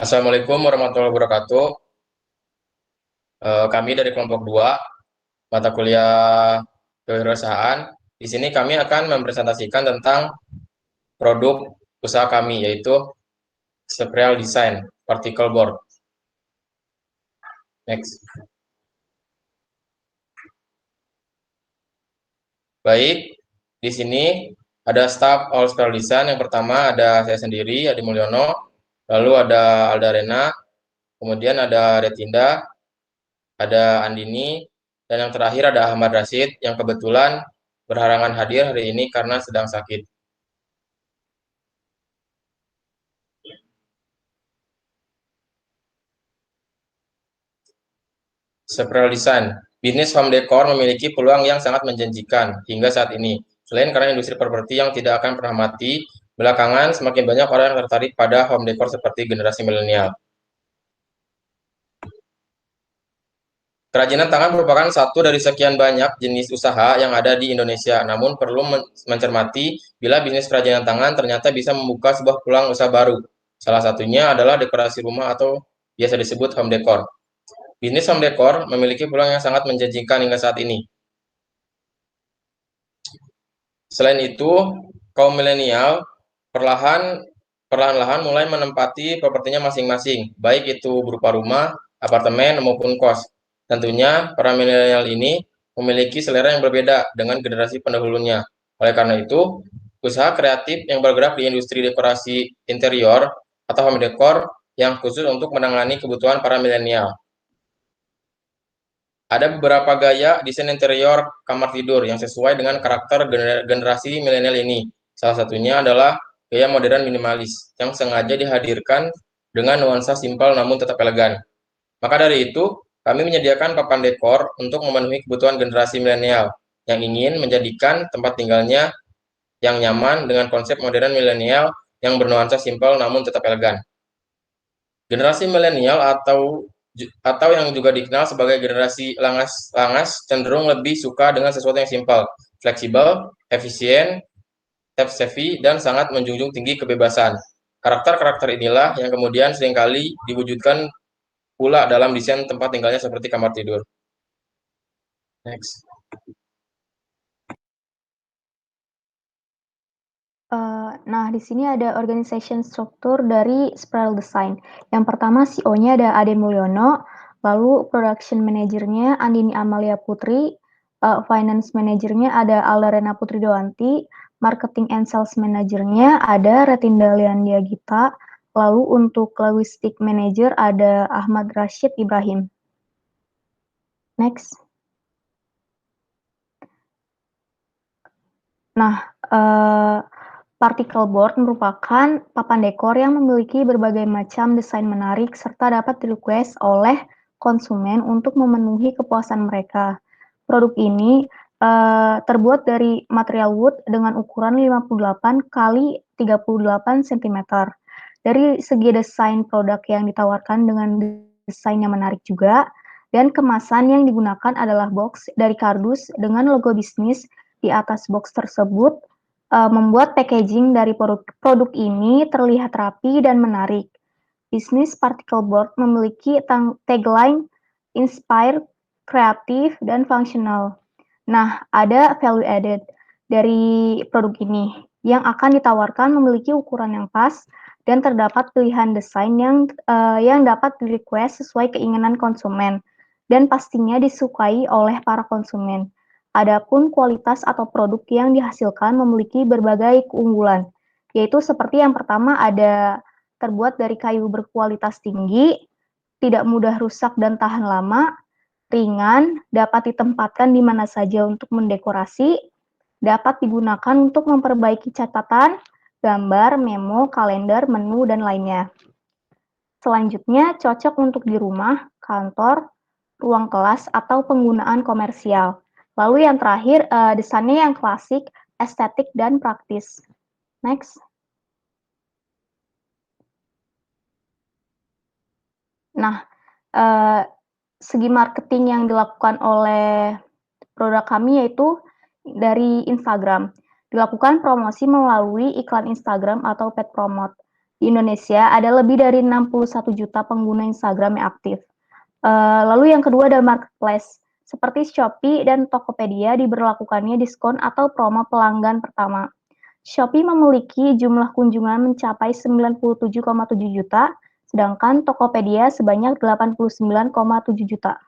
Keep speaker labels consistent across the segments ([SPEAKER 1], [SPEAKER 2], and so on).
[SPEAKER 1] Assalamualaikum warahmatullahi wabarakatuh. Kami dari kelompok 2 mata kuliah kewirausahaan. Di sini kami akan mempresentasikan tentang produk usaha kami, yaitu Spiral Design Particle Board. Next. Baik, di sini ada staf All Spiral Design. Yang pertama ada saya sendiri, Adi Mulyono, lalu ada Alda Rena, kemudian ada Retinda, ada Andini, dan yang terakhir ada Ahmad Rashid yang kebetulan berhalangan hadir hari ini karena sedang sakit. Spiral Design, bisnis home decor memiliki peluang yang sangat menjanjikan hingga saat ini. Selain karena industri properti yang tidak akan pernah mati, belakangan semakin banyak orang yang tertarik pada home decor seperti generasi milenial. Kerajinan tangan merupakan satu dari sekian banyak jenis usaha yang ada di Indonesia, namun perlu mencermati bila bisnis kerajinan tangan ternyata bisa membuka sebuah peluang usaha baru. Salah satunya adalah dekorasi rumah atau biasa disebut home decor. Bisnis home decor memiliki peluang yang sangat menjanjikan hingga saat ini. Selain itu, kaum milenial perlahan-lahan mulai menempati propertinya masing-masing, baik itu berupa rumah, apartemen, maupun kos. Tentunya, para milenial ini memiliki selera yang berbeda dengan generasi pendahulunya. Oleh karena itu, usaha kreatif yang bergerak di industri dekorasi interior atau home decor yang khusus untuk menangani kebutuhan para milenial. Ada beberapa gaya desain interior kamar tidur yang sesuai dengan karakter generasi milenial ini. Salah satunya adalah gaya modern minimalis yang sengaja dihadirkan dengan nuansa simpel namun tetap elegan. Maka dari itu, kami menyediakan papan dekor untuk memenuhi kebutuhan generasi milenial yang ingin menjadikan tempat tinggalnya yang nyaman dengan konsep modern milenial yang bernuansa simpel namun tetap elegan. Generasi milenial atau yang juga dikenal sebagai generasi langas cenderung lebih suka dengan sesuatu yang simpel, fleksibel, efisien, tech savvy, dan sangat menjunjung tinggi kebebasan. Karakter-karakter inilah yang kemudian seringkali diwujudkan pula dalam desain tempat tinggalnya seperti kamar tidur. Next.
[SPEAKER 2] Nah, di sini ada organization struktur dari Spiral Design. Yang pertama CEO-nya ada Ade Mulyono, lalu production manajernya Andini Amalia Putri, finance manajernya ada Aldarena Putri Doanti, marketing and sales manajernya ada Retinda Leandia Gita, lalu untuk logistik manager ada Ahmad Rashid Ibrahim. Next. Nah, particle board merupakan papan dekor yang memiliki berbagai macam desain menarik serta dapat di-request oleh konsumen untuk memenuhi kepuasan mereka. Produk ini terbuat dari material wood dengan ukuran 58 kali 38 cm. Dari segi desain produk yang ditawarkan dengan desain yang menarik juga, dan kemasan yang digunakan adalah box dari kardus dengan logo bisnis di atas box tersebut membuat packaging dari produk ini terlihat rapi dan menarik. Bisnis particle board memiliki tagline inspire, kreatif, dan fungsional. Nah, ada value added dari produk ini yang akan ditawarkan memiliki ukuran yang pas dan terdapat pilihan desain yang dapat di-request sesuai keinginan konsumen dan pastinya disukai oleh para konsumen. Adapun kualitas atau produk yang dihasilkan memiliki berbagai keunggulan, yaitu seperti yang pertama ada terbuat dari kayu berkualitas tinggi, tidak mudah rusak dan tahan lama, ringan, dapat ditempatkan di mana saja untuk mendekorasi, dapat digunakan untuk memperbaiki catatan, gambar, memo, kalender, menu, dan lainnya. Selanjutnya, cocok untuk di rumah, kantor, ruang kelas, atau penggunaan komersial. Lalu yang terakhir, desainnya yang klasik, estetik, dan praktis. Next. Nah, segi marketing yang dilakukan oleh produk kami yaitu dari Instagram. Dilakukan promosi melalui iklan Instagram atau paid promote. Di Indonesia ada lebih dari 61 juta pengguna Instagram yang aktif. Lalu yang kedua ada marketplace. Seperti Shopee dan Tokopedia diberlakukannya diskon atau promo pelanggan pertama. Shopee memiliki jumlah kunjungan mencapai 97,7 juta, sedangkan Tokopedia sebanyak 89,7 juta.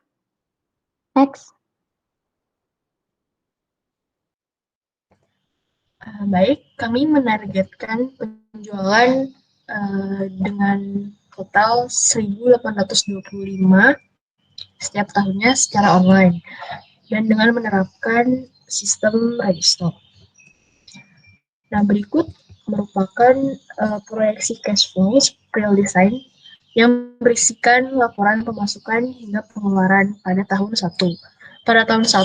[SPEAKER 2] Next.
[SPEAKER 3] Baik, kami menargetkan penjualan dengan total 1.825 setiap tahunnya secara online dan dengan menerapkan sistem register. Nah, berikut merupakan proyeksi cash flow real design yang berisikan laporan pemasukan hingga pengeluaran pada tahun 1. Pada tahun 1,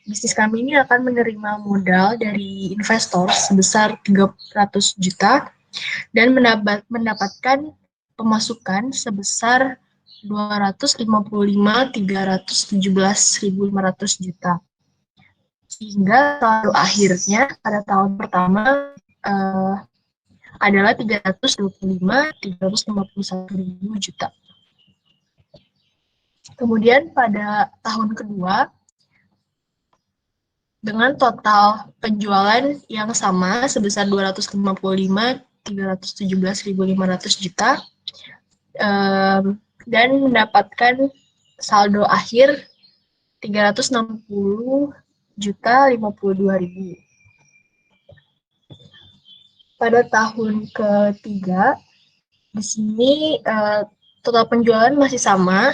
[SPEAKER 3] bisnis kami ini akan menerima modal dari investor sebesar 300 juta dan mendapatkan pemasukan sebesar 255.317.500 juta. Sehingga saldo akhirnya pada tahun pertama adalah 325.351.000 juta. Kemudian pada tahun kedua, dengan total penjualan yang sama sebesar 255.317.500 juta dan mendapatkan saldo akhir 360.052.000. Pada tahun ketiga, di sini total penjualan masih sama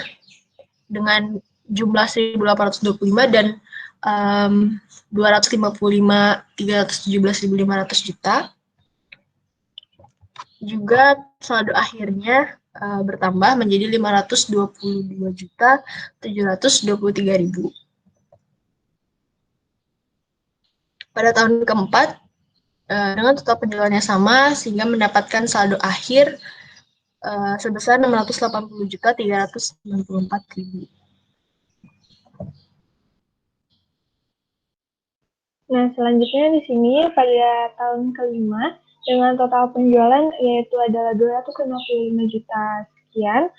[SPEAKER 3] dengan jumlah 1.825 dan 255.317.500 juta. Juga saldo akhirnya bertambah menjadi 522.723.000. Pada tahun keempat, dengan total penjualannya sama sehingga mendapatkan saldo akhir sebesar 680.394.000.
[SPEAKER 4] Nah, selanjutnya di sini pada tahun kelima dengan total penjualan yaitu adalah 255 juta sekian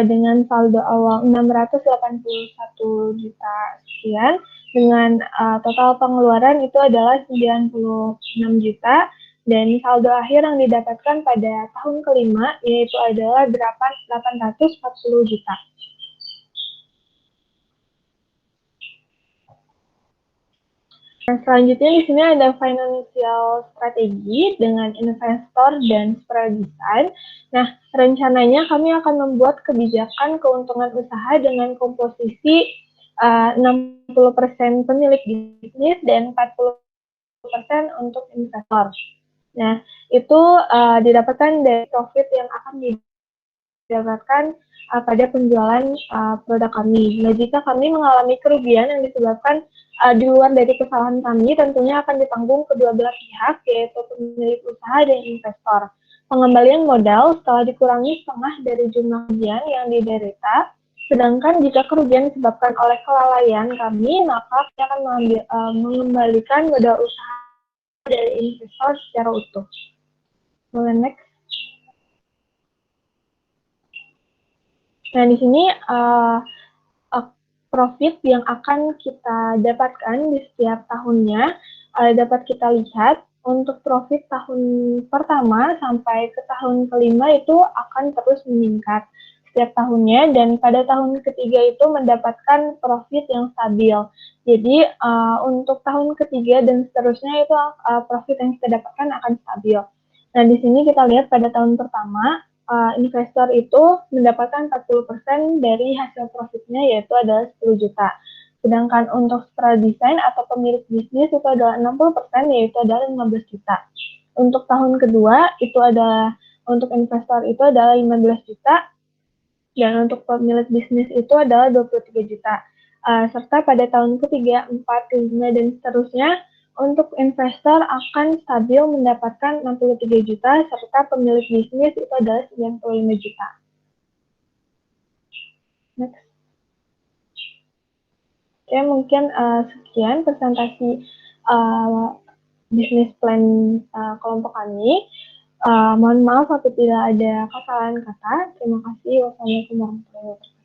[SPEAKER 4] dengan saldo awal 681 juta sekian dengan total pengeluaran itu adalah 96 juta dan saldo akhir yang didapatkan pada tahun kelima yaitu adalah 840 juta. Nah, selanjutnya di sini ada financial strategi dengan investor dan design. Nah, rencananya kami akan membuat kebijakan keuntungan usaha dengan komposisi 60% pemilik bisnis dan 40% untuk investor. Nah, itu didapatkan dari profit yang akan didapatkan pada penjualan produk kami. Nah, jika kami mengalami kerugian yang disebabkan di luar dari kesalahan kami, tentunya akan ditanggung kedua belah pihak, yaitu pemilik usaha dan investor. Pengembalian modal setelah dikurangi setengah dari jumlah kerugian yang diderita, sedangkan jika kerugian disebabkan oleh kelalaian kami, maka kami akan mengembalikan modal usaha dari investor secara utuh. Boleh next. Nah, di sini profit yang akan kita dapatkan di setiap tahunnya dapat kita lihat untuk profit tahun pertama sampai ke tahun kelima itu akan terus meningkat setiap tahunnya dan pada tahun ketiga itu mendapatkan profit yang stabil. Jadi untuk tahun ketiga dan seterusnya itu profit yang kita dapatkan akan stabil. Nah, di sini kita lihat pada tahun pertama investor itu mendapatkan 40% dari hasil profitnya yaitu adalah 10 juta. Sedangkan untuk desain atau pemilik bisnis itu adalah 60% yaitu adalah 15 juta. Untuk tahun kedua itu adalah untuk investor itu adalah 15 juta dan untuk pemilik bisnis itu adalah 23 juta. Serta pada tahun ketiga, 4, 5, dan seterusnya untuk investor akan stabil mendapatkan 63 juta, serta pemilik bisnis itu adalah 95 juta. Next. Oke, mungkin sekian presentasi bisnis plan kelompok kami. Mohon maaf apabila ada kesalahan kata. Terima kasih. Wassalamualaikum warahmatullahi wabarakatuh.